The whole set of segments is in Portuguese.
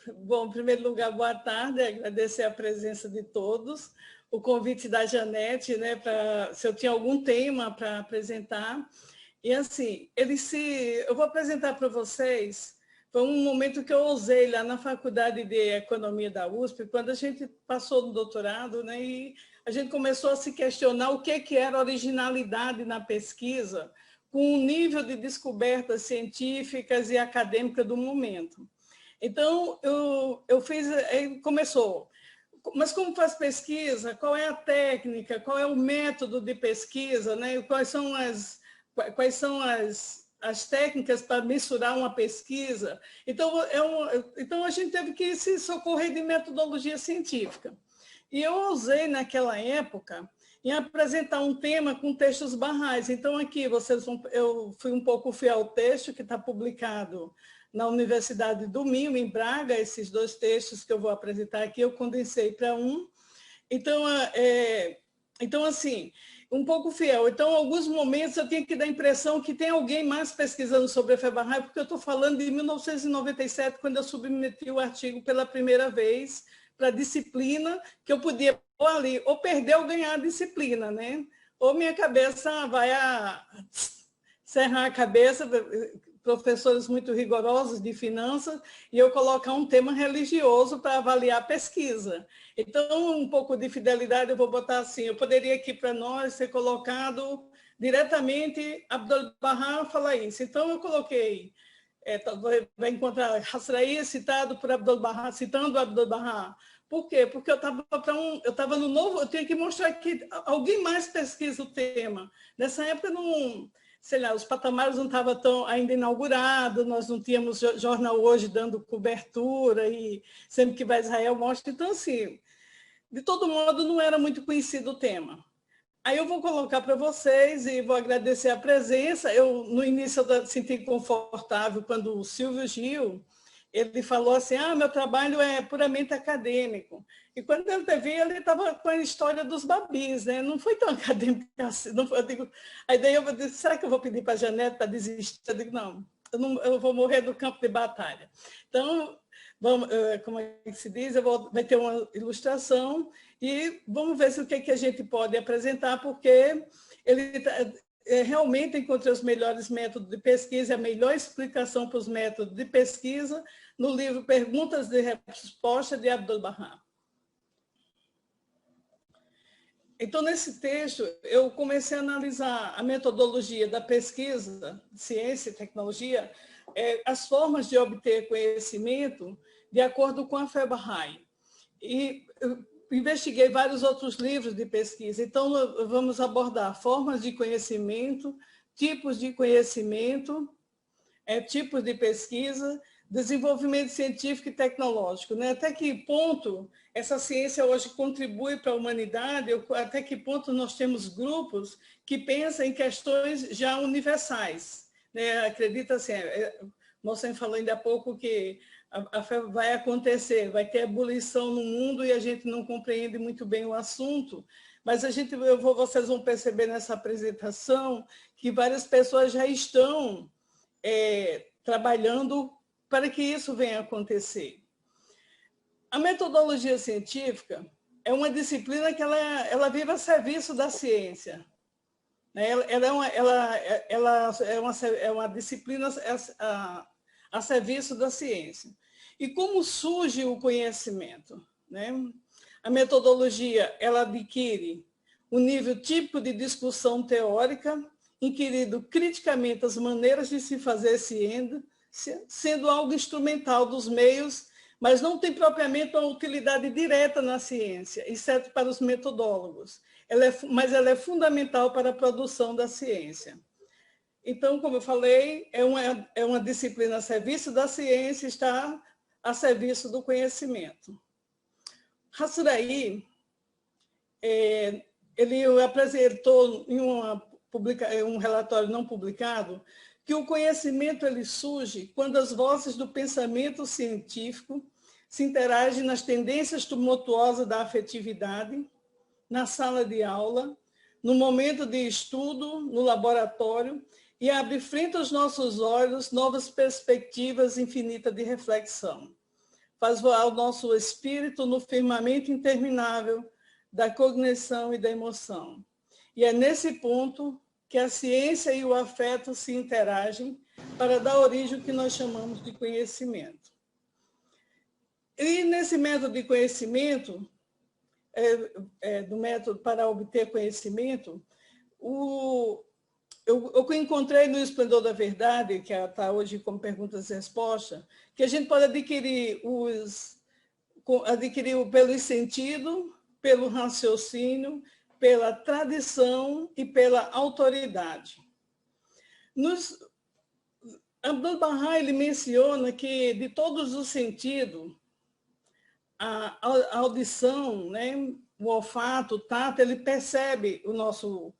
Bom, em primeiro lugar, boa tarde, agradecer a presença de todos, o convite da Janete, né, para se eu tinha algum tema para apresentar. E assim, eu vou apresentar para vocês, foi um momento que eu usei lá na Faculdade de Economia da USP, quando a gente passou no doutorado, né, e a gente começou a se questionar o que era originalidade na pesquisa, com o nível de descobertas científicas e acadêmicas do momento. Então, eu fiz, aí começou, mas como faz pesquisa? Qual é a técnica? Qual é o método de pesquisa? Né? Quais são as técnicas para mensurar uma pesquisa? Então, então, a gente teve que se socorrer de metodologia científica. E eu usei, naquela época, em apresentar um tema com textos barrais. Então, aqui, eu fui um pouco fiel ao texto que está publicado na Universidade do Minho, em Braga, esses dois textos que eu vou apresentar aqui, eu condensei para um. Então, assim, um pouco fiel. Então, em alguns momentos, eu tinha que dar a impressão que tem alguém mais pesquisando sobre a Feberrae, porque eu estou falando de 1997, quando eu submeti o artigo pela primeira vez para a disciplina, que eu podia ali, ou perder ou ganhar a disciplina, né? Ou minha cabeça vai serrar a cabeça, professores muito rigorosos de finanças, e eu colocar um tema religioso para avaliar a pesquisa. Então, um pouco de fidelidade, eu vou botar assim, eu poderia aqui para nós ser colocado diretamente, Abdul-Bahá falar isso. Então, eu coloquei, vai encontrar Hasrai citado por Abdul-Bahá, citando Abdul-Bahá. Por quê? Porque eu estava no novo, eu tinha que mostrar que alguém mais pesquisa o tema. Nessa época, não, sei lá, os patamares não estavam tão ainda inaugurados, nós não tínhamos jornal hoje dando cobertura, e sempre que vai a Israel mostra. Então, assim, de todo modo, não era muito conhecido o tema. Aí eu vou colocar para vocês e vou agradecer a presença. Eu, no início, eu senti confortável quando o Silvio Gil, ele falou assim, meu trabalho é puramente acadêmico. E quando ele teve, ele estava com a história dos babis, né? Não foi tão acadêmico assim. Não foi, aí daí eu disse, será que eu vou pedir para a Janete para desistir? Eu digo, não, eu vou morrer no campo de batalha. Então, vamos, como é que se diz? Vai ter uma ilustração e vamos ver se o que a gente pode apresentar, porque ele realmente encontrei os melhores métodos de pesquisa, a melhor explicação para os métodos de pesquisa no livro Perguntas de Resposta, de Abdul-Bahá. Então, nesse texto, eu comecei a analisar a metodologia da pesquisa, ciência e tecnologia, as formas de obter conhecimento de acordo com a Feberrae. E investiguei vários outros livros de pesquisa. Então, vamos abordar formas de conhecimento, tipos de conhecimento, tipos de pesquisa, desenvolvimento científico e tecnológico. Né? Até que ponto essa ciência hoje contribui para a humanidade, até que ponto nós temos grupos que pensam em questões já universais. Né? Acredita assim, você falou ainda há pouco que a fé vai acontecer, vai ter ebulição no mundo e a gente não compreende muito bem o assunto, mas vocês vão perceber nessa apresentação que várias pessoas já estão trabalhando para que isso venha a acontecer. A metodologia científica é uma disciplina que ela vive a serviço da ciência. Ela é uma disciplina a serviço da ciência. E como surge o conhecimento? Né? A metodologia ela adquire um nível típico de discussão teórica, inquirindo criticamente as maneiras de se fazer ciência, sendo algo instrumental dos meios, mas não tem propriamente uma utilidade direta na ciência, exceto para os metodólogos. Mas ela é fundamental para a produção da ciência. Então, como eu falei, é uma disciplina a serviço da ciência, está a serviço do conhecimento. Hasrai, ele apresentou em um relatório não publicado que o conhecimento ele surge quando as vozes do pensamento científico se interagem nas tendências tumultuosas da afetividade, na sala de aula, no momento de estudo, no laboratório, e abre frente aos nossos olhos novas perspectivas infinitas de reflexão. faz voar o nosso espírito no firmamento interminável da cognição e da emoção. E é nesse ponto que a ciência e o afeto se interagem para dar origem ao que nós chamamos de conhecimento. E nesse método de conhecimento, do método para obter conhecimento, eu encontrei no Esplendor da Verdade, que está hoje como perguntas e respostas, que a gente pode adquirir pelo sentido, pelo raciocínio, pela tradição e pela autoridade. Abdu'l-Bahá ele menciona que, de todos os sentidos, a audição, né, o olfato, o tato, ele percebe o nosso...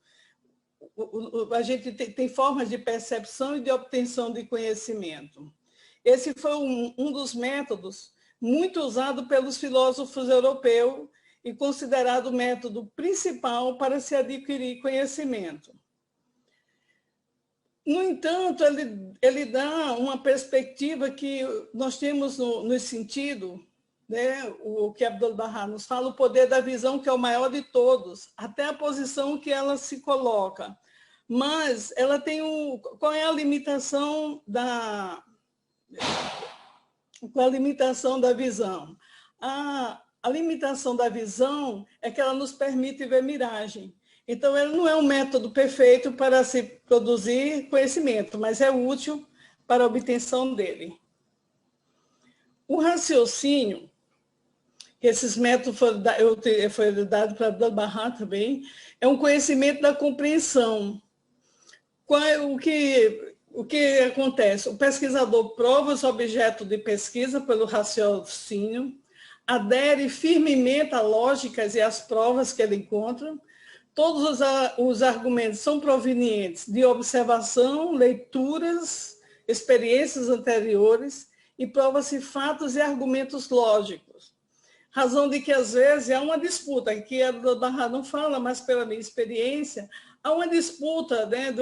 A gente tem formas de percepção e de obtenção de conhecimento. Esse foi um dos métodos muito usado pelos filósofos europeus e considerado o método principal para se adquirir conhecimento. No entanto, ele dá uma perspectiva que nós temos no sentido, né, o que Abdu'l-Bahá nos fala, o poder da visão, que é o maior de todos, até a posição que ela se coloca. Mas ela tem qual é a limitação da visão? A limitação da visão é que ela nos permite ver miragem. Então, ele não é um método perfeito para se produzir conhecimento, mas é útil para a obtenção dele. O raciocínio, que esses métodos foram dados para Abdu'l-Bahá também, é um conhecimento da compreensão. O que acontece? O pesquisador prova os objetos de pesquisa pelo raciocínio, adere firmemente a lógicas e às provas que ele encontra. Todos os argumentos são provenientes de observação, leituras, experiências anteriores e prova-se fatos e argumentos lógicos. Razão de que, às vezes, há uma disputa, que a Abdu'l-Bahá não fala, mas pela minha experiência, há uma disputa, né,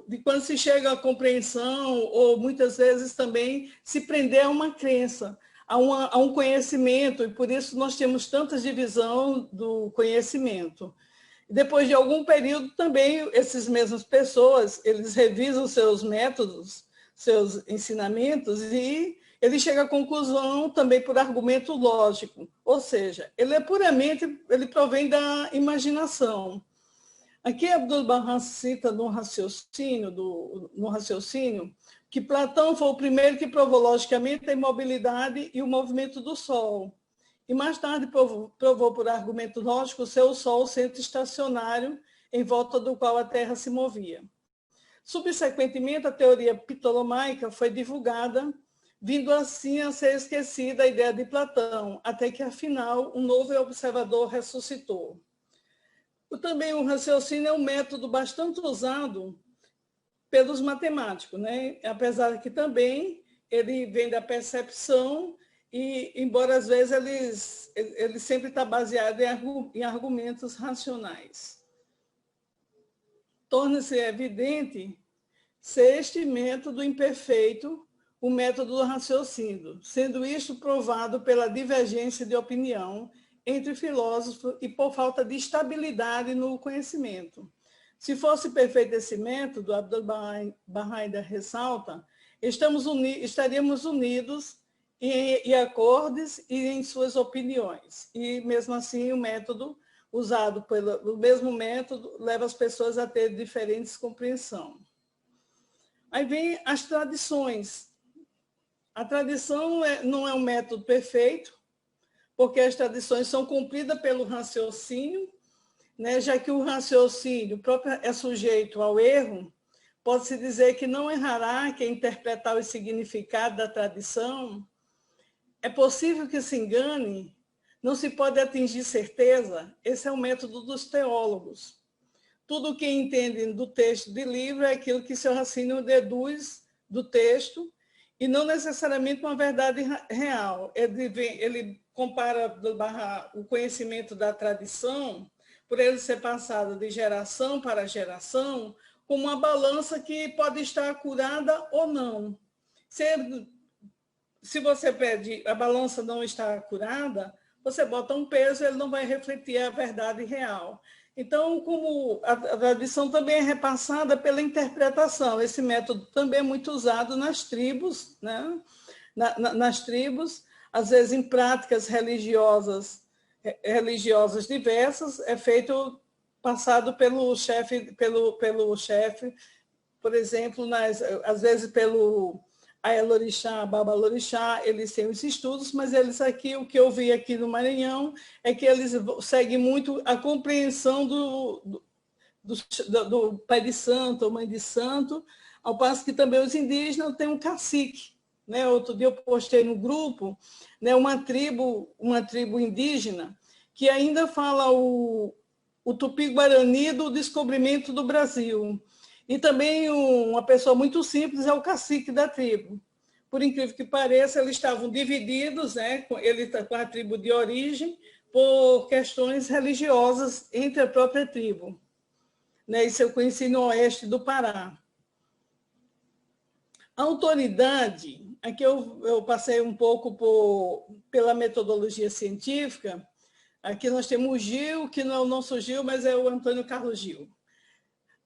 de quando se chega à compreensão, ou muitas vezes também se prender a uma crença, a um conhecimento, e por isso nós temos tanta divisão do conhecimento. Depois de algum período também, essas mesmas pessoas, eles revisam seus métodos, seus ensinamentos, e ele chega à conclusão também por argumento lógico, ou seja, ele provém da imaginação. Aqui Abdu'l-Bahá cita no raciocínio, que Platão foi o primeiro que provou logicamente a imobilidade e o movimento do Sol. E mais tarde provou por argumento lógico ser o Sol o centro estacionário em volta do qual a Terra se movia. Subsequentemente, a teoria ptolomaica foi divulgada, vindo assim a ser esquecida a ideia de Platão, até que, afinal, um novo observador ressuscitou. Também o raciocínio é um método bastante usado pelos matemáticos, né? Apesar de que também ele vem da percepção e, embora às vezes ele sempre está baseado em argumentos racionais. Torna-se evidente ser este método imperfeito o método do raciocínio, sendo isto provado pela divergência de opinião entre filósofos e por falta de estabilidade no conhecimento. Se fosse perfeito esse método, Abdu'l-Bahá ainda ressalta, estaríamos unidos em acordes e em suas opiniões. E, mesmo assim, o método usado o mesmo método leva as pessoas a ter diferentes compreensões. Aí vem as tradições. A tradição não é um método perfeito, porque as tradições são cumpridas pelo raciocínio, né? Já que o raciocínio próprio é sujeito ao erro, pode-se dizer que não errará quem interpretar o significado da tradição. É possível que se engane, não se pode atingir certeza. Esse é o método dos teólogos. Tudo o que entendem do texto de livro é aquilo que seu raciocínio deduz do texto, e não necessariamente uma verdade real. Ele compara o conhecimento da tradição, por ele ser passado de geração para geração, como uma balança que pode estar curada ou não. se você pede, a balança não está curada, você bota um peso, ele não vai refletir a verdade real. Então, como a tradição também é repassada pela interpretação, esse método também é muito usado nas tribos, né? Nas tribos, às vezes em práticas religiosas diversas, é feito passado pelo chefe, por exemplo, às vezes pelo Aelorixá, Babalorixá, eles têm os estudos, mas eles aqui, o que eu vi aqui no Maranhão, é que eles seguem muito a compreensão do pai de santo ou mãe de santo, ao passo que também os indígenas têm um cacique. Né? Outro dia eu postei no grupo, né, uma tribo indígena que ainda fala o Tupi-Guarani do descobrimento do Brasil. E também uma pessoa muito simples é o cacique da tribo. Por incrível que pareça, eles estavam divididos, né, ele com a tribo de origem, por questões religiosas entre a própria tribo. Né, isso eu conheci no oeste do Pará. A autoridade, aqui eu passei um pouco pela metodologia científica. Aqui nós temos o Gil, que não é o nosso Gil, mas é o Antônio Carlos Gil.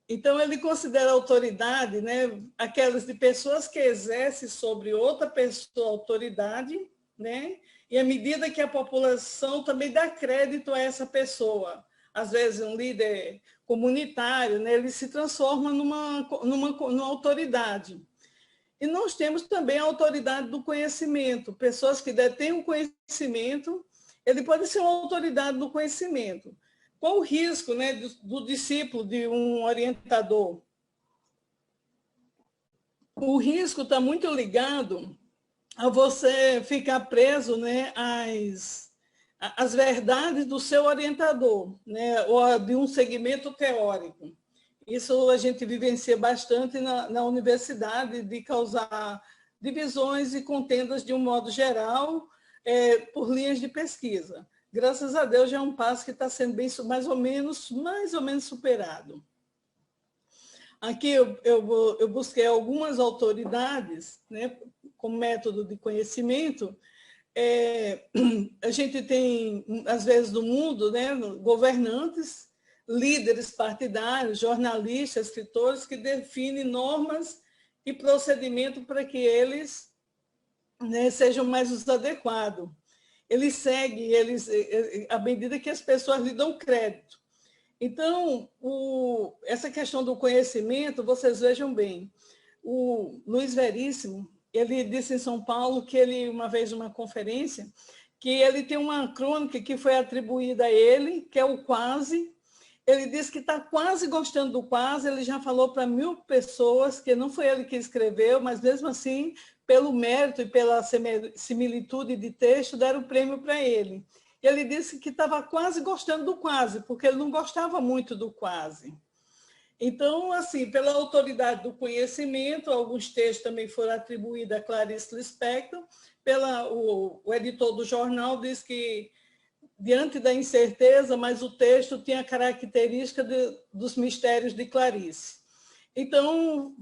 Então, ele considera autoridade, né, aquelas de pessoas que exercem sobre outra pessoa autoridade, né, e à medida que a população também dá crédito a essa pessoa. Às vezes, um líder comunitário, né, ele se transforma numa autoridade. E nós temos também a autoridade do conhecimento, pessoas que detêm o conhecimento, ele pode ser uma autoridade do conhecimento. Qual o risco, né, do discípulo de um orientador? O risco está muito ligado a você ficar preso, né, às verdades do seu orientador, né, ou de um segmento teórico. Isso a gente vivencia bastante na universidade, de causar divisões e contendas de um modo geral, por linhas de pesquisa. Graças a Deus já é um passo que está sendo mais ou menos superado. Aqui eu busquei algumas autoridades, né, como método de conhecimento. A gente tem, às vezes, no mundo, né, governantes, líderes partidários, jornalistas, escritores, que definem normas e procedimento para que eles, né, sejam mais os adequados. Eles seguem, à medida que as pessoas lhe dão crédito. Então, essa questão do conhecimento, vocês vejam bem, o Luiz Veríssimo, ele disse em São Paulo que ele, uma vez numa conferência, que ele tem uma crônica que foi atribuída a ele, que é o Quase. Ele disse que está quase gostando do Quase, ele já falou para 1000 pessoas, que não foi ele que escreveu, mas mesmo assim, pelo mérito e pela similitude de texto, deram o prêmio para ele. Ele disse que estava quase gostando do Quase, porque ele não gostava muito do Quase. Então, assim, pela autoridade do conhecimento, alguns textos também foram atribuídos a Clarice Lispector, o editor do jornal diz que, diante da incerteza, mas o texto tinha a característica dos mistérios de Clarice. Então,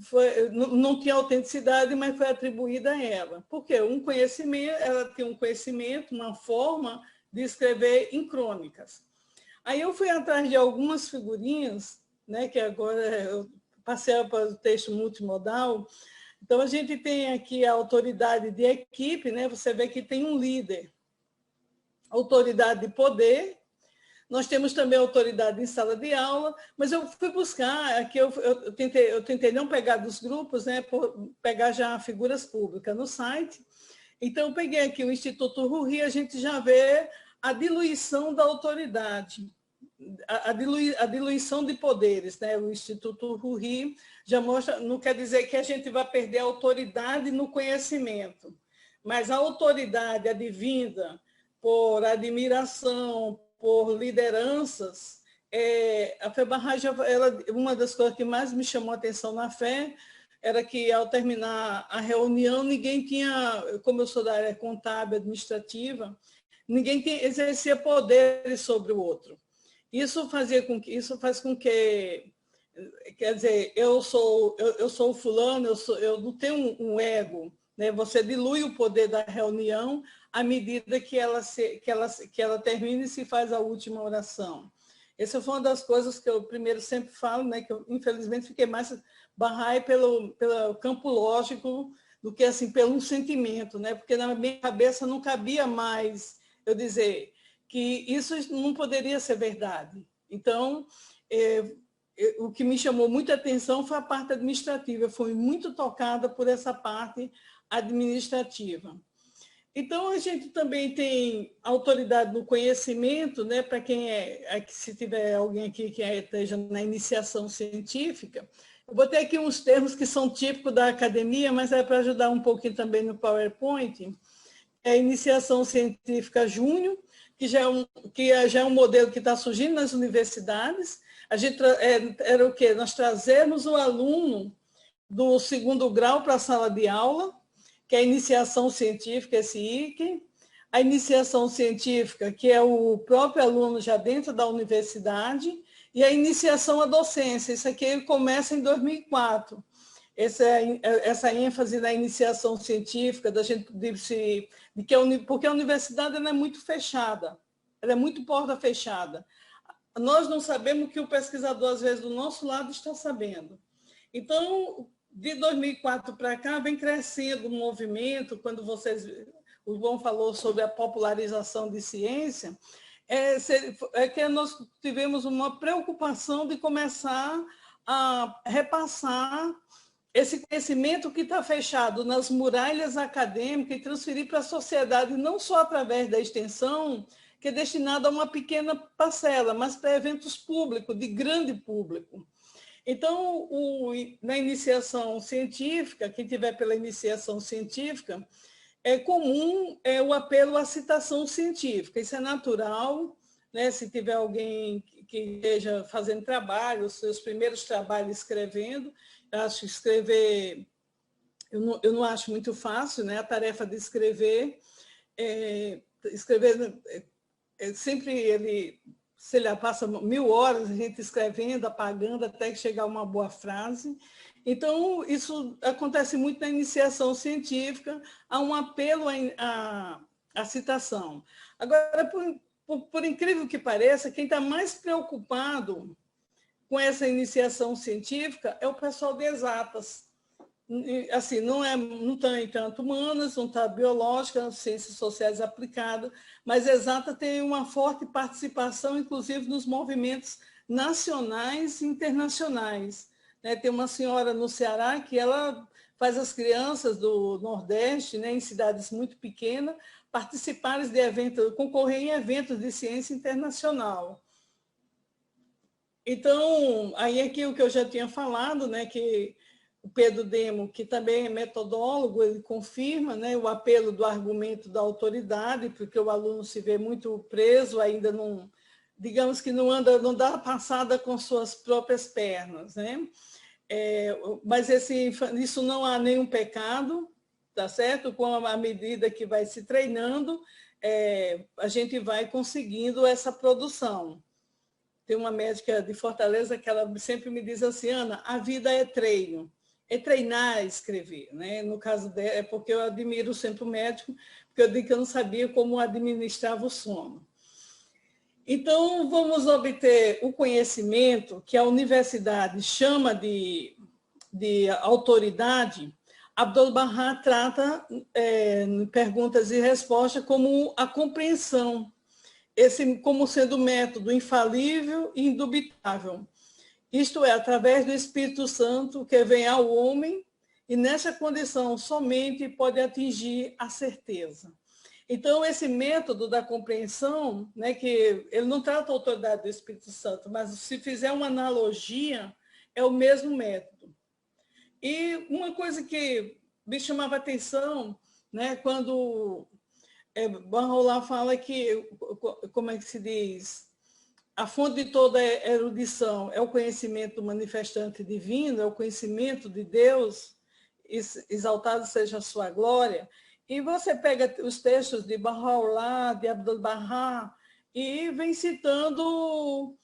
não tinha autenticidade, mas foi atribuída a ela. Por quê? Ela tinha um conhecimento, uma forma de escrever em crônicas. Aí eu fui atrás de algumas figurinhas, né, que agora eu passei para o texto multimodal. Então, a gente tem aqui a autoridade de equipe, né? Você vê que tem um líder, autoridade de poder. Nós temos também autoridade em sala de aula, mas eu fui buscar, aqui eu tentei não pegar dos grupos, né, pegar já figuras públicas no site. Então, eu peguei aqui o Instituto Ruri, a gente já vê a diluição da autoridade, a diluição de poderes, né? O Instituto Ruri já mostra, não quer dizer que a gente vai perder a autoridade no conhecimento, mas a autoridade advinda por admiração, por lideranças. A FEBARRAE, uma das coisas que mais me chamou a atenção na fé era que, ao terminar a reunião, ninguém tinha, como eu sou da área contábil administrativa, ninguém exercia poderes sobre o outro. Isso faz com que, quer dizer, eu sou o fulano, eu não tenho um ego, né? Você dilui o poder da reunião à medida que ela termina e se faz a última oração. Essa foi uma das coisas que eu primeiro sempre falo, né? Que eu, infelizmente, fiquei mais Bahá'í pelo campo lógico do que assim pelo sentimento, né? Porque na minha cabeça não cabia mais eu dizer que isso não poderia ser verdade. Então, o que me chamou muita atenção foi a parte administrativa. Eu fui muito tocada por essa parte administrativa. Então, a gente também tem autoridade no conhecimento, né? Para quem se tiver alguém aqui que esteja na iniciação científica, eu botei aqui uns termos que são típicos da academia, mas é para ajudar um pouquinho também no PowerPoint. É a iniciação científica júnior, que já é um modelo que está surgindo nas universidades. A gente era o quê? Nós trazemos o aluno do segundo grau para a sala de aula, que é a iniciação científica, esse IC, a iniciação científica, que é o próprio aluno já dentro da universidade, e a iniciação à docência. Isso aqui começa em 2004. Essa ênfase na iniciação científica, porque a universidade ela é muito fechada, ela é muito porta fechada. Nós não sabemos o que o pesquisador, às vezes, do nosso lado está sabendo. Então, de 2004 para cá, vem crescendo o movimento, quando o João falou sobre a popularização de ciência, que nós tivemos uma preocupação de começar a repassar esse conhecimento que está fechado nas muralhas acadêmicas e transferir para a sociedade, não só através da extensão, que é destinada a uma pequena parcela, mas para eventos públicos, de grande público. Então, na iniciação científica, quem tiver pela iniciação científica, é comum o apelo à citação científica. Isso é natural, né? Se tiver alguém que esteja fazendo trabalho, os seus primeiros trabalhos escrevendo, acho que escrever, eu não acho muito fácil, né? A tarefa de escrever, sempre se ele passa 1000 horas a gente escrevendo, apagando, até que chegar uma boa frase. Então, isso acontece muito na iniciação científica, há um apelo à citação. Agora, por incrível que pareça, quem está mais preocupado com essa iniciação científica é o pessoal de exatas. Assim, não tem tanto humanas, não está biológica, ciências sociais aplicadas, mas exata tem uma forte participação, inclusive, nos movimentos nacionais e internacionais. Né? Tem uma senhora no Ceará que ela faz as crianças do Nordeste, né, em cidades muito pequenas, participarem de eventos, concorrer em eventos de ciência internacional. Então, aí aqui o que eu já tinha falado, né, que o Pedro Demo, que também é metodólogo, ele confirma, né, o apelo do argumento da autoridade, porque o aluno se vê muito preso, ainda não, digamos que não dá passada com suas próprias pernas, né? Mas isso não há nenhum pecado, tá certo? Com a medida que vai se treinando, a gente vai conseguindo essa produção. Tem uma médica de Fortaleza que ela sempre me diz assim: Ana, a vida é treino. É treinar a escrever, né? No caso dela, é porque eu admiro sempre o médico, porque eu digo que eu não sabia como administrava o sono. Então, vamos obter o conhecimento que a universidade chama de autoridade. Abdul-Bahá trata perguntas e respostas como a compreensão, como sendo método infalível e indubitável. Isto é, através do Espírito Santo que vem ao homem e nessa condição somente pode atingir a certeza. Então, esse método da compreensão, né, que ele não trata a autoridade do Espírito Santo, mas se fizer uma analogia, é o mesmo método. E uma coisa que me chamava a atenção, né, quando Baha'u'lláh fala que, como é que se diz? A fonte de toda erudição é o conhecimento manifestante divino, é o conhecimento de Deus, exaltado seja a sua glória. E você pega os textos de Baha'u'lláh, de Abdul-Bahá, e vem citando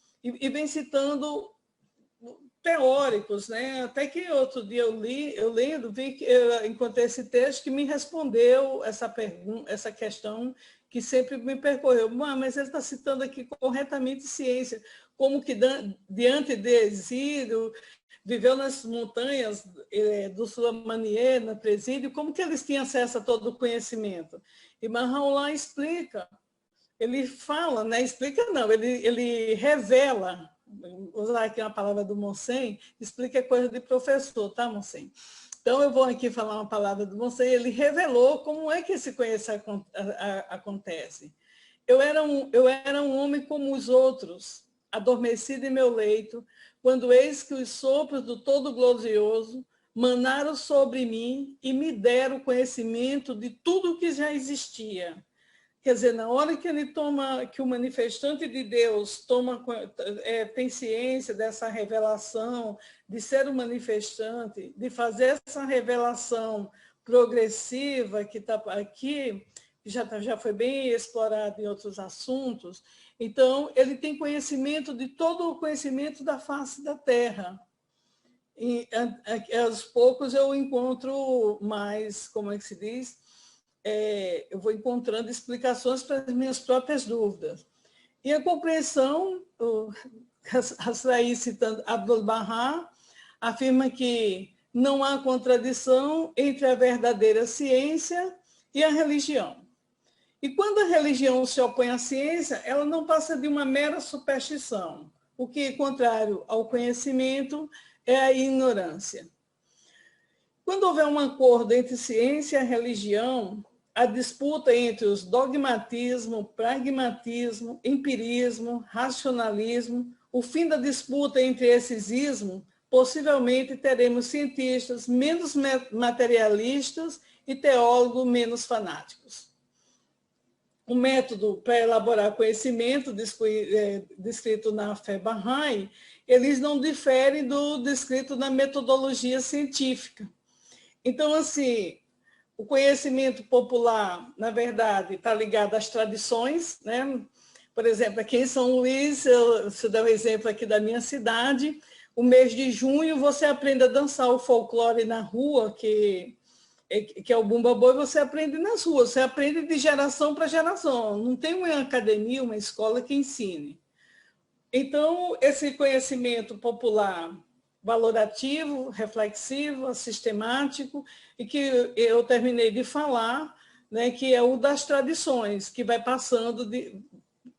teóricos, né? Até que outro dia eu lendo, vi que eu encontrei esse texto que me respondeu essa pergunta, essa questão que sempre me percorreu. Mas ele está citando aqui corretamente ciência, como que diante de exílio, viveu nas montanhas do Sul-Manier, na Presídio, como que eles tinham acesso a todo o conhecimento? E Mahalalel explica, ele fala, né? Explica não, ele revela, usar aqui uma palavra do Monsen, explica coisa de professor, tá, Monsen? Então, eu vou aqui falar uma palavra do Monsen, ele revelou como é que esse conhecimento acontece. Eu era um homem como os outros, adormecido em meu leito, quando eis que os sopros do Todo-Glorioso manaram sobre mim e me deram conhecimento de tudo que já existia. Quer dizer, na hora que ele toma, que o manifestante de Deus tem ciência dessa revelação, de ser um manifestante, de fazer essa revelação progressiva que está aqui, já foi bem explorado em outros assuntos, então ele tem conhecimento de todo o conhecimento da face da Terra. E aos poucos eu encontro mais, como é que se diz? Eu vou encontrando explicações para as minhas próprias dúvidas. E a compreensão, o Hasrai, citando Abdu'l-Bahá, afirma que não há contradição entre a verdadeira ciência e a religião. E quando a religião se opõe à ciência, ela não passa de uma mera superstição, o que, contrário ao conhecimento, é a ignorância. Quando houver um acordo entre ciência e religião, a disputa entre os dogmatismo, pragmatismo, empirismo, racionalismo, o fim da disputa entre esses ismos, possivelmente teremos cientistas menos materialistas e teólogos menos fanáticos. O método para elaborar conhecimento descrito na fé Bahá'í, eles não diferem do descrito na metodologia científica. Então, assim, o conhecimento popular, na verdade, está ligado às tradições, né? Por exemplo, aqui em São Luís, se eu der um exemplo aqui da minha cidade, o mês de junho você aprende a dançar o folclore na rua, que é o Bumba Boi, você aprende nas ruas, você aprende de geração para geração. Não tem uma academia, uma escola que ensine. Então, esse conhecimento popular valorativo, reflexivo, sistemático, e que eu terminei de falar, né, que é o das tradições, que vai passando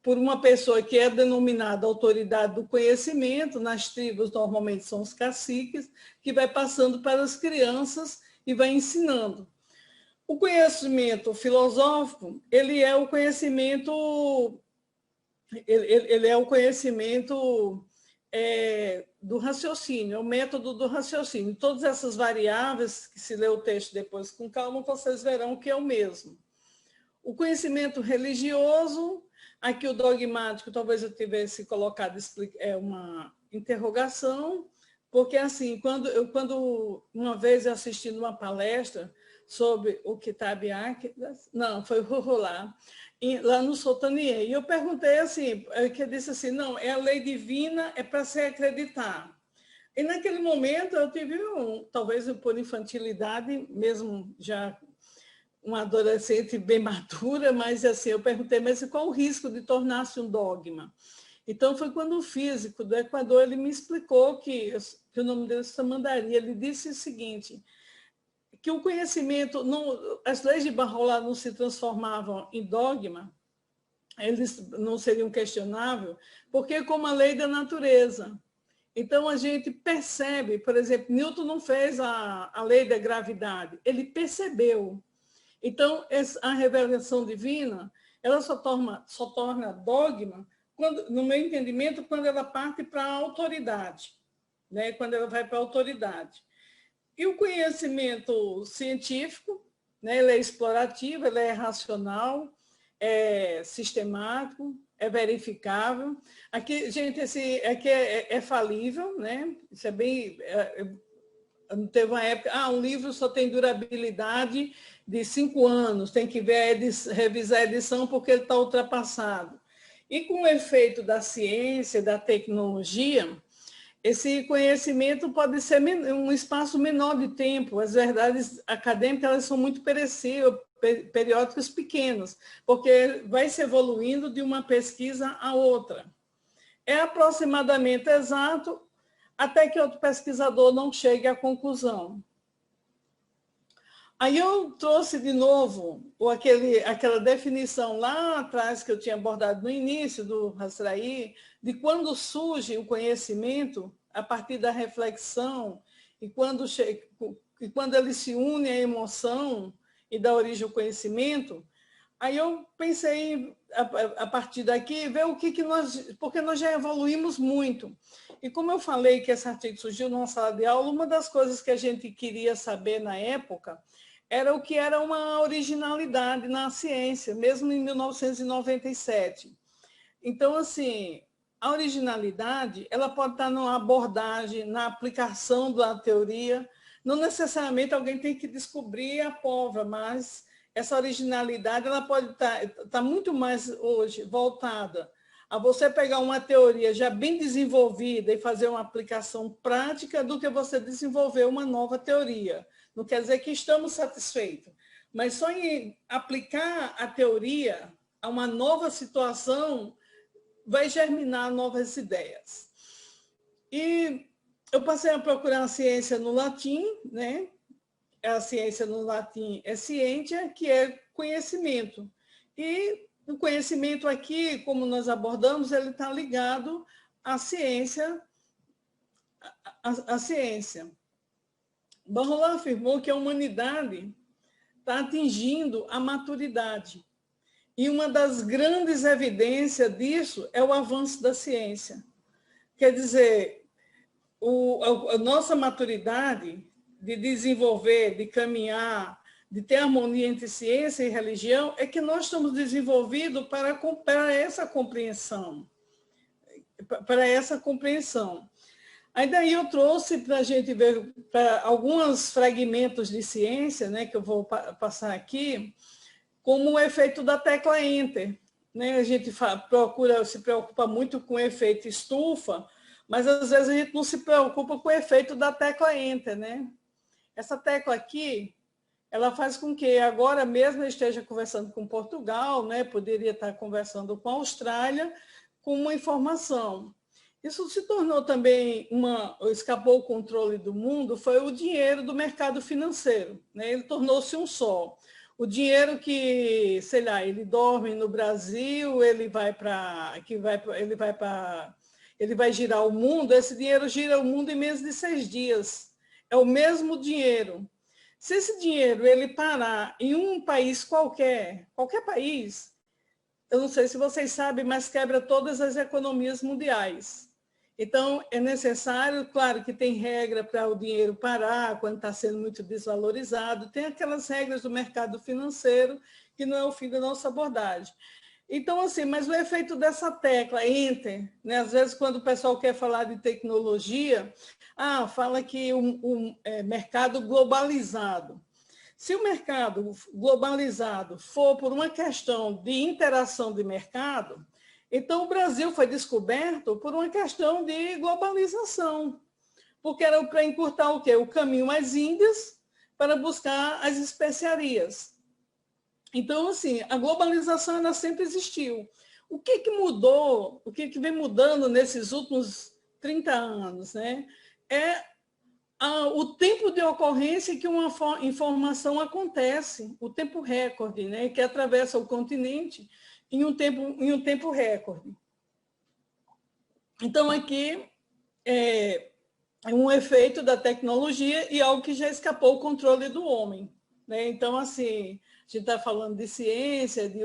por uma pessoa que é denominada autoridade do conhecimento, nas tribos normalmente são os caciques, que vai passando para as crianças e vai ensinando. O conhecimento filosófico, ele é o conhecimento do raciocínio, é o método do raciocínio. Todas essas variáveis, que se lê o texto depois com calma, vocês verão que é o mesmo. O conhecimento religioso, aqui o dogmático, talvez eu tivesse colocado uma interrogação, porque assim, quando uma vez eu assisti numa palestra sobre o Kitab Aqidas, não, foi o Ruhollah, lá no Sultaniye, e eu perguntei assim, que eu disse assim, não, é a lei divina, é para se acreditar. E naquele momento eu tive, talvez por infantilidade, mesmo já uma adolescente bem madura, mas assim, eu perguntei, mas qual o risco de tornar-se um dogma? Então foi quando o físico do Equador ele me explicou que o nome dele é Samandaria, ele disse o seguinte, que o conhecimento, as leis de Baha'u'lláh não se transformavam em dogma, eles não seriam questionáveis, porque é como a lei da natureza. Então, a gente percebe, por exemplo, Newton não fez a lei da gravidade, ele percebeu. Então, a revelação divina, ela só torna dogma, no meu entendimento, quando ela parte para a autoridade, né? Quando ela vai para a autoridade. E o conhecimento científico, né? Ele é explorativo, ele é racional, é sistemático, é verificável. Aqui, gente, aqui é falível, né? Isso é bem... teve uma época, um livro só tem durabilidade de 5 anos, tem que ver revisar a edição porque ele está ultrapassado. E com o efeito da ciência, da tecnologia, esse conhecimento pode ser um espaço menor de tempo. As verdades acadêmicas elas são muito perecíveis, periódicos pequenos, porque vai se evoluindo de uma pesquisa a outra. É aproximadamente exato até que outro pesquisador não chegue à conclusão. Aí eu trouxe de novo aquela definição lá atrás que eu tinha abordado no início do Hasrai, de quando surge o conhecimento a partir da reflexão e quando ele se une à emoção e dá origem ao conhecimento. Aí eu pensei, a partir daqui, ver porque nós já evoluímos muito. E como eu falei que esse artigo surgiu numa sala de aula, uma das coisas que a gente queria saber na época era o que era uma originalidade na ciência, mesmo em 1997. Então, assim, a originalidade ela pode estar na abordagem, na aplicação da teoria. Não necessariamente alguém tem que descobrir a pólvora, mas essa originalidade ela pode estar muito mais hoje voltada a você pegar uma teoria já bem desenvolvida e fazer uma aplicação prática do que você desenvolver uma nova teoria. Não quer dizer que estamos satisfeitos, mas só em aplicar a teoria a uma nova situação vai germinar novas ideias. E eu passei a procurar a ciência no latim, né? A ciência no latim é scientia, que é conhecimento. E o conhecimento aqui, como nós abordamos, ele está ligado à ciência. À ciência. Barrola afirmou que a humanidade está atingindo a maturidade. E uma das grandes evidências disso é o avanço da ciência. Quer dizer, a nossa maturidade de desenvolver, de caminhar, de ter harmonia entre ciência e religião, é que nós estamos desenvolvidos para essa compreensão. Para essa compreensão. Aí daí eu trouxe para a gente ver alguns fragmentos de ciência, né, que eu vou passar aqui, como o efeito da tecla Enter. Né? A gente se preocupa muito com o efeito estufa, mas às vezes a gente não se preocupa com o efeito da tecla Enter. Né? Essa tecla aqui, ela faz com que agora mesmo eu esteja conversando com Portugal, né? Poderia estar conversando com a Austrália, com uma informação. Isso se tornou também escapou o controle do mundo, foi o dinheiro do mercado financeiro. Né? Ele tornou-se um só. O dinheiro que, sei lá, ele dorme no Brasil, ele vai girar o mundo, esse dinheiro gira o mundo em menos de 6 dias. É o mesmo dinheiro. Se esse dinheiro ele parar em um país qualquer país, eu não sei se vocês sabem, mas quebra todas as economias mundiais. Então, é necessário, claro que tem regra para o dinheiro parar quando está sendo muito desvalorizado, tem aquelas regras do mercado financeiro, que não é o fim da nossa abordagem. Então, assim, mas o efeito dessa tecla, Enter, né? Às vezes, quando o pessoal quer falar de tecnologia, fala que o mercado globalizado. Se o mercado globalizado for por uma questão de interação de mercado, então o Brasil foi descoberto por uma questão de globalização, porque era para encurtar o quê? O caminho às Índias para buscar as especiarias. Então, assim, a globalização ela sempre existiu. O que mudou, o que vem mudando nesses últimos 30 anos, né? É o tempo de ocorrência que uma informação acontece, o tempo recorde, né? Que atravessa o continente em um tempo recorde. Então, aqui é um efeito da tecnologia e algo que já escapou o controle do homem. Né? Então, assim, a gente está falando de ciência, de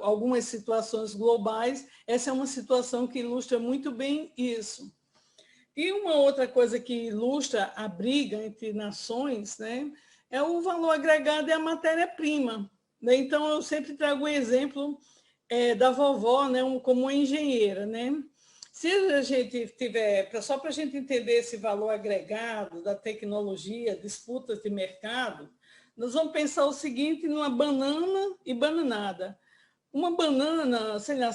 algumas situações globais. Essa é uma situação que ilustra muito bem isso. E uma outra coisa que ilustra a briga entre nações, né, é o valor agregado e a matéria-prima. Né? Então, eu sempre trago um exemplo da vovó, né, como uma engenheira. Né? Se a gente tiver, só para a gente entender esse valor agregado da tecnologia, disputas de mercado, nós vamos pensar o seguinte numa banana e bananada. Uma banana, sei lá,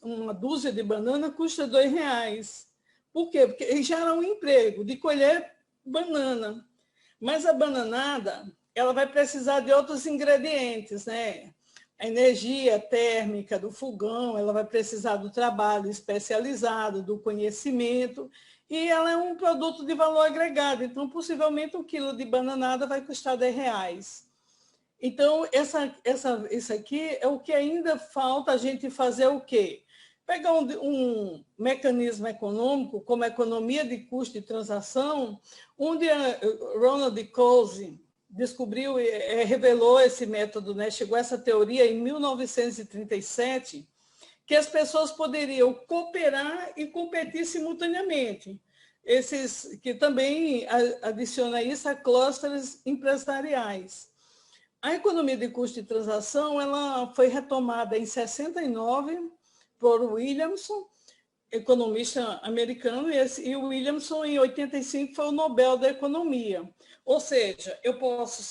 uma dúzia de banana custa R$ 2. Por quê? Porque gera um emprego de colher banana. Mas a bananada, ela vai precisar de outros ingredientes, né? A energia térmica do fogão, ela vai precisar do trabalho especializado, do conhecimento, e ela é um produto de valor agregado. Então, possivelmente, 1 quilo de bananada vai custar R$ 10. Então, isso aqui é o que ainda falta a gente fazer o quê? Pegar um mecanismo econômico, como a economia de custo de transação, onde Ronald Coase descobriu, revelou esse método, né? Chegou a essa teoria em 1937, que as pessoas poderiam cooperar e competir simultaneamente. Que também adiciona isso a clusters empresariais. A economia de custo de transação ela foi retomada em 69 por Williamson, economista americano, e o Williamson, em 85, foi o Nobel da Economia. Ou seja, eu posso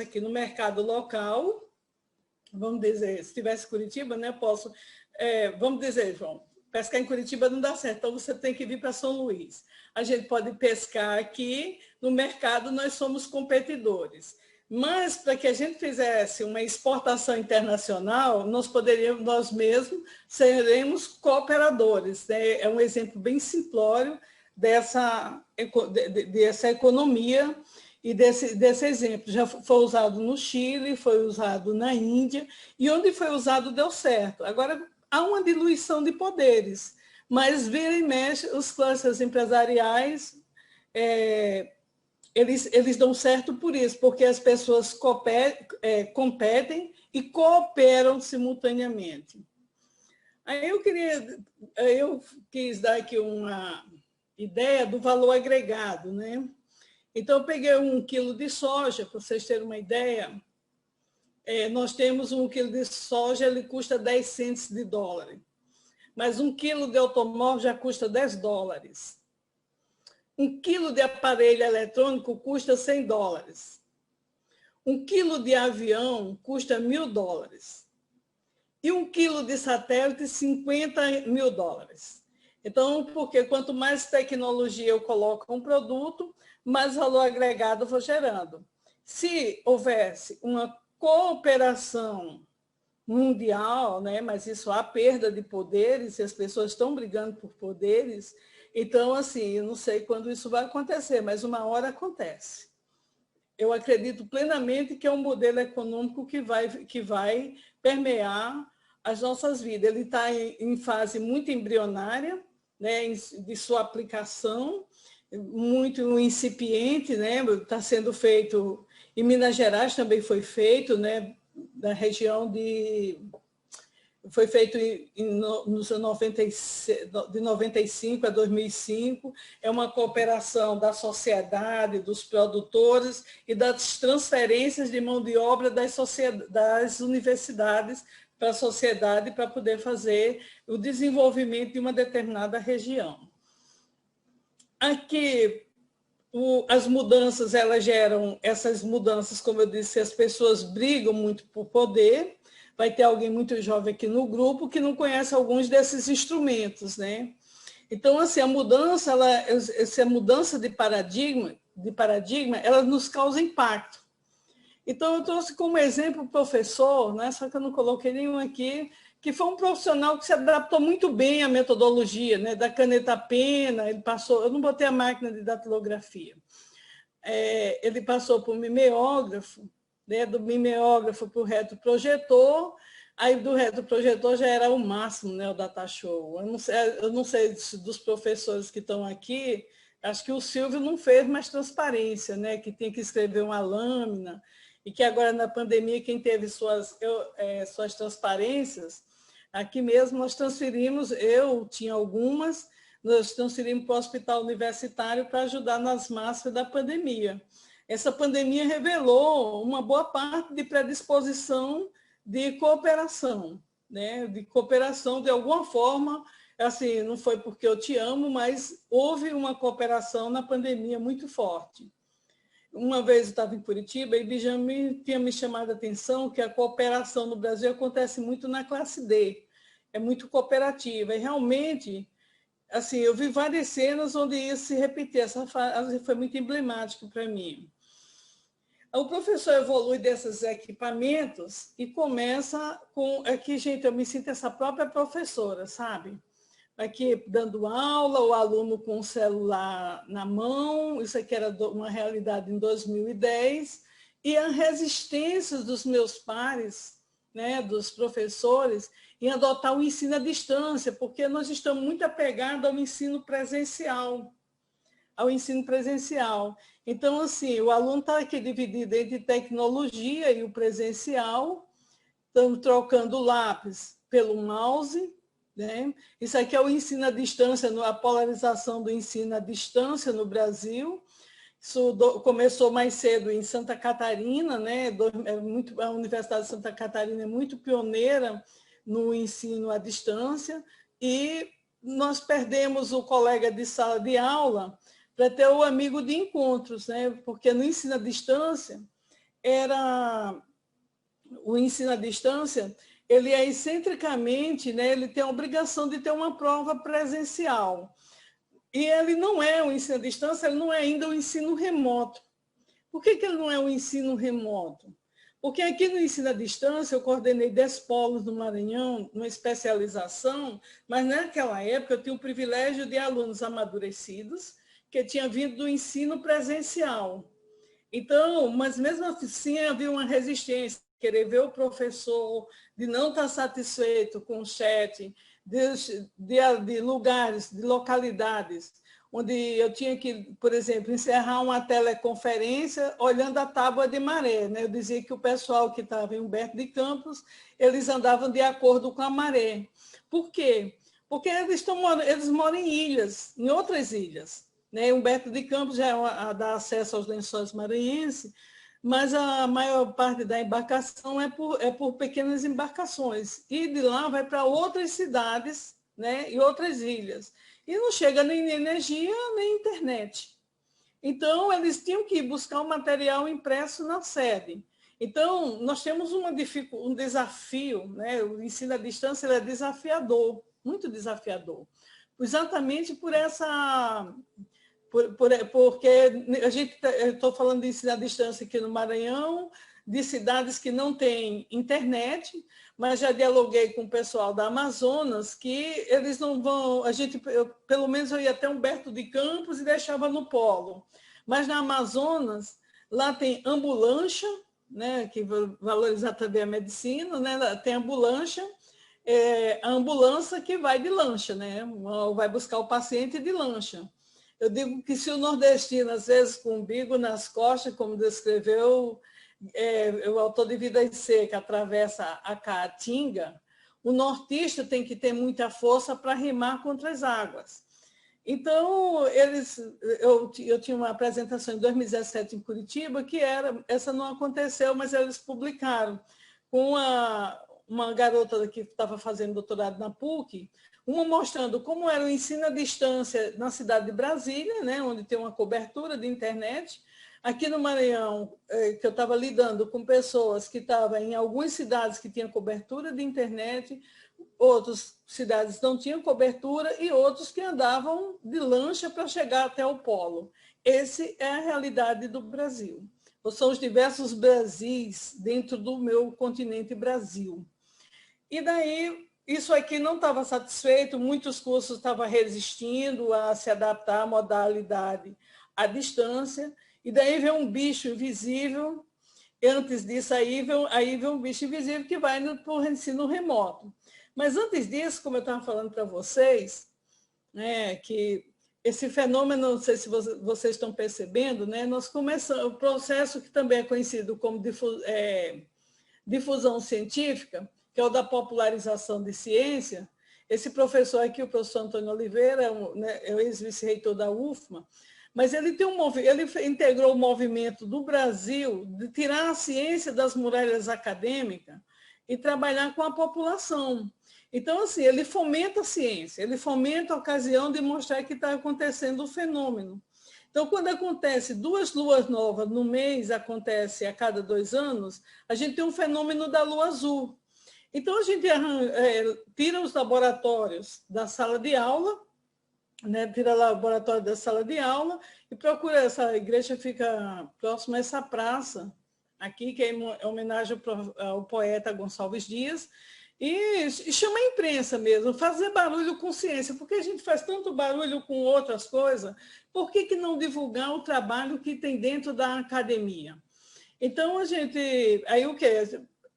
aqui no mercado local, vamos dizer, se tivesse Curitiba, né, vamos dizer, João, pescar em Curitiba não dá certo, então você tem que vir para São Luís. A gente pode pescar aqui, no mercado nós somos competidores. Mas, para que a gente fizesse uma exportação internacional, nós mesmos seremos cooperadores. Né? É um exemplo bem simplório dessa economia e desse exemplo. Já foi usado no Chile, foi usado na Índia, e onde foi usado deu certo. Agora, há uma diluição de poderes, mas vira e mexe, os clusters empresariais... Eles dão certo por isso, porque as pessoas competem e cooperam simultaneamente. Aí eu quis dar aqui uma ideia do valor agregado, né? Então, eu peguei 1 quilo de soja, para vocês terem uma ideia. Nós temos 1 quilo de soja, ele custa 10 centos de dólar. Mas 1 quilo de automóvel já custa $10. 1 quilo de aparelho eletrônico custa $100. 1 quilo de avião custa $1.000. E 1 quilo de satélite, $50.000. Então, porque quanto mais tecnologia eu coloco um produto, mais valor agregado eu vou gerando. Se houvesse uma cooperação mundial, né, mas isso há perda de poderes, e as pessoas estão brigando por poderes, então, assim, eu não sei quando isso vai acontecer, mas uma hora acontece. Eu acredito plenamente que é um modelo econômico que vai permear as nossas vidas. Ele está em fase muito embrionária, né, de sua aplicação, muito incipiente, né, está sendo feito, em Minas Gerais também foi feito, né, da região foi feito nos de 95 a 2005, é uma cooperação da sociedade, dos produtores e das transferências de mão de obra das universidades para a sociedade para poder fazer o desenvolvimento de uma determinada região. Aqui, as mudanças, elas geram essas mudanças, como eu disse, as pessoas brigam muito por poder. Vai ter alguém muito jovem aqui no grupo que não conhece alguns desses instrumentos, né? Então, assim, essa mudança de paradigma, ela nos causa impacto. Então, eu trouxe como exemplo o professor, né? Só que eu não coloquei nenhum aqui, que foi um profissional que se adaptou muito bem à metodologia, né? Da caneta-pena, ele passou, eu não botei a máquina de datilografia, ele passou por mimeógrafo, né, do mimeógrafo para o retroprojetor, aí do retroprojetor já era o máximo, né, o data show. Eu não sei dos professores que estão aqui, acho que o Silvio não fez mais transparência, né, que tinha que escrever uma lâmina, e que agora na pandemia quem teve suas transparências, aqui mesmo nós transferimos, eu tinha algumas, nós transferimos para o hospital universitário para ajudar nas máscaras da pandemia. Essa pandemia revelou uma boa parte de predisposição de cooperação, né? De cooperação de alguma forma, assim, não foi porque eu te amo, mas houve uma cooperação na pandemia muito forte. Uma vez eu estava em Curitiba e Benjamin tinha me chamado a atenção que a cooperação no Brasil acontece muito na classe D, é muito cooperativa. E realmente, assim, eu vi várias cenas onde isso se repetia. Essa fase foi muito emblemática para mim. O professor evolui desses equipamentos e começa com... Aqui, gente, eu me sinto essa própria professora, sabe? Aqui dando aula, o aluno com o celular na mão, isso aqui era uma realidade em 2010, e a resistência dos meus pares, né, dos professores, em adotar o ensino à distância, porque nós estamos muito apegados ao ensino presencial. Então, assim, o aluno está aqui dividido entre tecnologia e o presencial, estamos trocando o lápis pelo mouse, né? Isso aqui é o ensino à distância, a polarização do ensino à distância no Brasil. Isso começou mais cedo em Santa Catarina, né? A Universidade de Santa Catarina é muito pioneira no ensino à distância, e nós perdemos o colega de sala de aula para ter o amigo de encontros, né? Porque no ensino à distância o ensino à distância, ele é excentricamente, né, ele tem a obrigação de ter uma prova presencial. E ele não é o ensino à distância, ele não é ainda o ensino remoto. Por que ele não é o ensino remoto? Porque aqui no ensino à distância, eu coordenei 10 polos no Maranhão, uma especialização, mas naquela época eu tinha o privilégio de alunos amadurecidos que tinham vindo do ensino presencial. Então, mas mesmo assim havia uma resistência, querer ver o professor, de não estar satisfeito com o chat, de lugares, de localidades, onde eu tinha que, por exemplo, encerrar uma teleconferência olhando a tábua de maré, né? Eu dizia que o pessoal que estava em Humberto de Campos, eles andavam de acordo com a maré. Por quê? Porque eles moram em ilhas, em outras ilhas. Né? Humberto de Campos já dá acesso aos lençóis maranhenses, mas a maior parte da embarcação é por pequenas embarcações. E de lá vai para outras cidades, né? E outras ilhas. E não chega nem energia, nem internet. Então, eles tinham que buscar o material impresso na sede. Então, nós temos um desafio, né? O ensino à distância é desafiador, muito desafiador. Exatamente por essa... porque eu estou falando de ensino à distância aqui no Maranhão, de cidades que não têm internet, mas já dialoguei com o pessoal da Amazonas, que eles não vão... pelo menos eu ia até Humberto de Campos e deixava no polo. Mas na Amazonas, lá tem ambulância, né, que valorizar também a medicina, né, tem ambulância, a ambulância que vai de lancha, né, vai buscar o paciente de lancha. Eu digo que se o nordestino, às vezes, com o umbigo nas costas, como descreveu o autor de Vidas Secas, atravessa a Caatinga, o nortista tem que ter muita força para rimar contra as águas. Então, eu tinha uma apresentação em 2017 em Curitiba, essa não aconteceu, mas eles publicaram, com uma garota que estava fazendo doutorado na PUC, uma mostrando como era o ensino à distância na cidade de Brasília, né, onde tem uma cobertura de internet. Aqui no Maranhão, que eu estava lidando com pessoas que estavam em algumas cidades que tinham cobertura de internet, outras cidades não tinham cobertura e outros que andavam de lancha para chegar até o polo. Essa é a realidade do Brasil. São os diversos Brasis dentro do meu continente Brasil. E daí, isso aqui não estava satisfeito, muitos cursos estavam resistindo a se adaptar à modalidade à distância, e daí vem um bicho invisível, e antes disso aí vem um bicho invisível que vai para o ensino remoto. Mas antes disso, como eu estava falando para vocês, né, que esse fenômeno, não sei se vocês estão percebendo, né, nós começamos o processo que também é conhecido como difusão científica, que é o da popularização de ciência. Esse professor aqui, o professor Antônio Oliveira, é o ex-vice-reitor da UFMA, mas ele integrou o movimento do Brasil de tirar a ciência das muralhas acadêmicas e trabalhar com a população. Então, assim, ele fomenta a ciência, ele fomenta a ocasião de mostrar que está acontecendo o fenômeno. Então, quando acontece 2 luas novas no mês, acontece a cada 2 anos, a gente tem um fenômeno da lua azul. Então, a gente tira os laboratórios da sala de aula, né? Tira o laboratório da sala de aula e procura, essa igreja fica próxima a essa praça, aqui, que é em homenagem ao poeta Gonçalves Dias, e chama a imprensa mesmo, fazer barulho com ciência, porque a gente faz tanto barulho com outras coisas, por que não divulgar o trabalho que tem dentro da academia? Então, a gente... Aí o quê?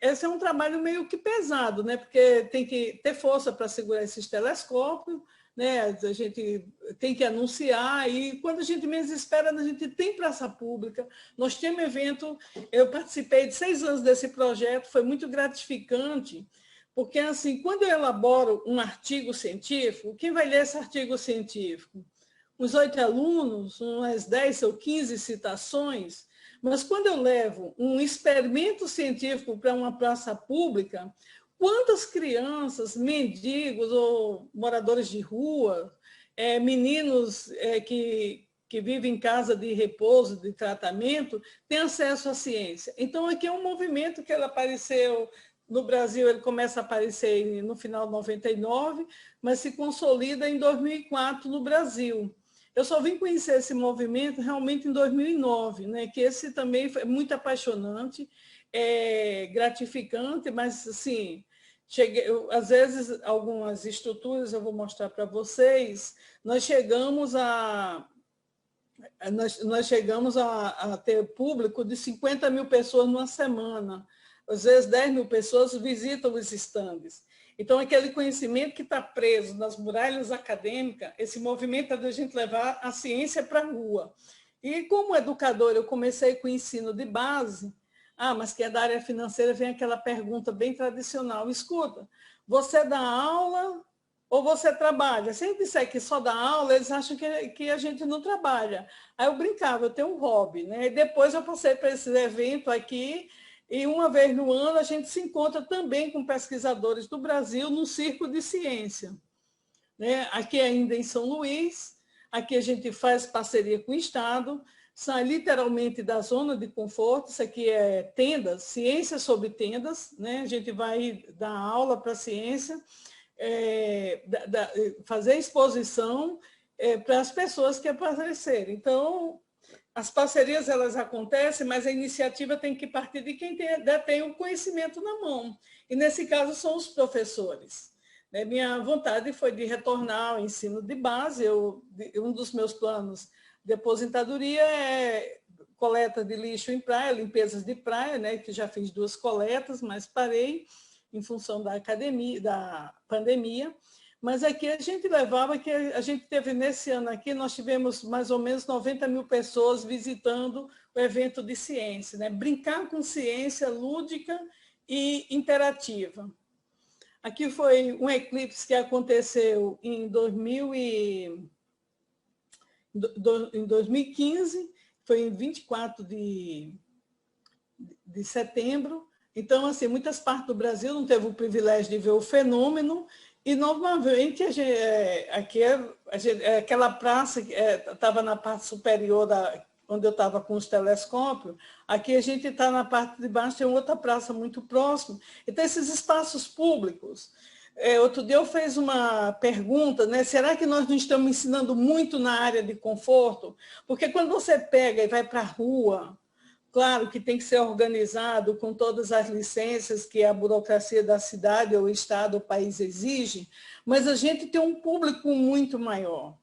Esse é um trabalho meio que pesado, né? Porque tem que ter força para segurar esses telescópios, né? A gente tem que anunciar, e quando a gente menos espera, a gente tem praça pública, nós temos evento. Eu participei de 6 anos desse projeto, foi muito gratificante, porque, assim, quando eu elaboro um artigo científico, quem vai ler esse artigo científico? Uns 8 alunos, umas 10 ou 15 citações, mas quando eu levo um experimento científico para uma praça pública, quantas crianças, mendigos ou moradores de rua, meninos que vivem em casa de repouso, de tratamento, têm acesso à ciência? Então, aqui é um movimento que ele apareceu no Brasil, ele começa a aparecer no final de 99, mas se consolida em 2004 no Brasil. Eu só vim conhecer esse movimento realmente em 2009, né? Que esse também foi muito apaixonante, gratificante, mas, assim, às vezes, algumas estruturas, eu vou mostrar para vocês, nós chegamos a ter público de 50 mil pessoas numa semana. Às vezes, 10 mil pessoas visitam os estandes. Então, aquele conhecimento que está preso nas muralhas acadêmicas, esse movimento é da gente levar a ciência para a rua. E, como educadora, eu comecei com o ensino de base. Mas que é da área financeira, vem aquela pergunta bem tradicional. Escuta, você dá aula ou você trabalha? Se eu disser que só dá aula, eles acham que a gente não trabalha. Aí eu brincava, eu tenho um hobby, né? E depois eu passei para esse evento aqui, e uma vez no ano a gente se encontra também com pesquisadores do Brasil no Circo de Ciência, né? Aqui ainda em São Luís, aqui a gente faz parceria com o Estado, sai literalmente da zona de conforto. Isso aqui é tendas, ciência sobre tendas, né? A gente vai dar aula para ciência, fazer exposição para as pessoas que aparecerem. Então, as parcerias elas acontecem, mas a iniciativa tem que partir de quem detém o conhecimento na mão. E, nesse caso, são os professores. Minha vontade foi de retornar ao ensino de base. Um dos meus planos de aposentadoria é coleta de lixo em praia, limpezas de praia, né, que já fiz 2 coletas, mas parei em função da pandemia. Mas aqui a gente levava, que a gente teve nesse ano aqui, nós tivemos mais ou menos 90 mil pessoas visitando o evento de ciência, né? Brincar com ciência lúdica e interativa. Aqui foi um eclipse que aconteceu em 2015, foi em 24 de setembro. Então, assim, muitas partes do Brasil não teve o privilégio de ver o fenômeno, e, normalmente, aquela praça que estava na parte superior, onde eu estava com os telescópios, aqui a gente está na parte de baixo, tem outra praça muito próxima. Então, esses espaços públicos. Outro dia eu fiz uma pergunta, né? Será que nós não estamos ensinando muito na área de conforto? Porque quando você pega e vai para a rua, claro que tem que ser organizado com todas as licenças que a burocracia da cidade, ou o estado, ou o país exige, mas a gente tem um público muito maior.